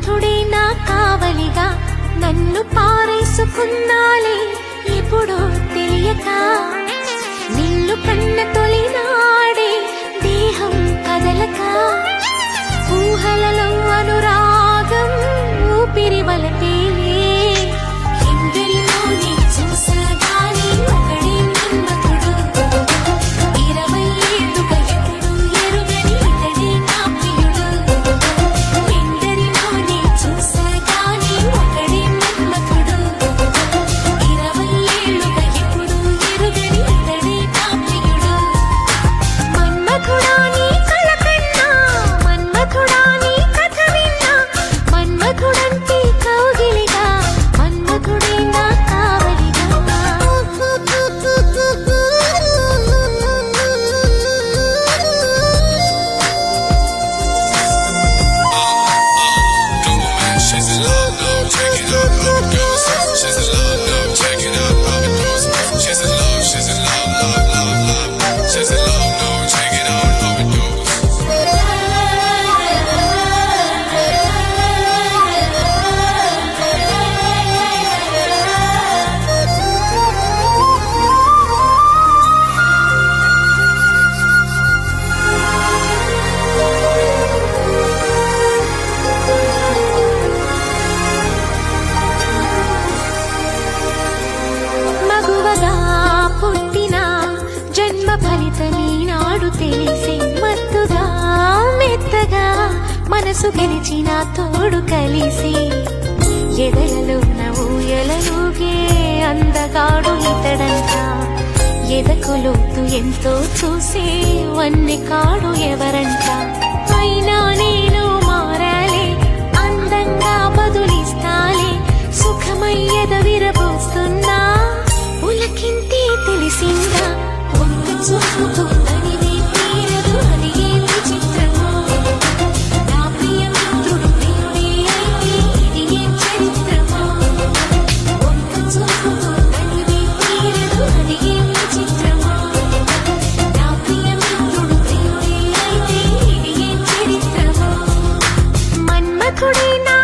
మన్మథుడే నా కావలిగా నన్ను పారేసుకున్నాలే ఎప్పుడో తెలియక నిన్ను కన్న తొలినాడే దేహం కదలక ఊహలలో అనురాగం ఊపిరి వలపేలే ఎందరిలో నీ చూసగానే ఒకడే మన్మథుడు 20 ఏళ్లుగా ఎప్పుడు ఎరుగని ఇతడే నా ప్రియుడు ఎందరిలో నీ చూసగానే ఒకడే మన్మథుడు 20 ఏళ్లుగా ఎప్పుడు ఎరుగని ఇతడే నా ప్రియుడు మన్మథుడా నీ కల కన్నా మన్మథుడా నీ కథ విన్నా మన్మథుడంటే కౌగిలిగా మన్మథుడే నా కావలిగా She's in love now, check it out, overdose. She's in love now, check it out, overdose. She's in love, love, love, love. She's in love now, check it out, overdose. మగువగా పుట్టిన జన్మ ఫలితమీ నాడు తెలిసే మత్తుగా మెత్తగా మనసు గెలిచిన తోడు కలిసి ఎదలలో ఊయలలుగే అందగాడు ఇతడంట ఎదకు లోతు ఎంతో చూసే వన్నె కాడు ఎవరంట అయినా నేను మారాలే అందంగా బదులిస్తాలే సుఖమయ్యద విరబోస్తున్నా ఉలకింతే తెలిసిందా ఒక్క చూపుతో తనివే తీరదు అది ఏ విచిత్రమో నా ప్రియ మిత్రుడు ప్రియుడే అయితే ఇది ఏ చరిత్రమో ఒక్క చూపుతో తనివే తీరదు అది ఏ విచిత్రమో నా ప్రియ మిత్రుడు ప్రియుడే అయితే ఇది ఏ చరిత్రమో మన్మథుడే నా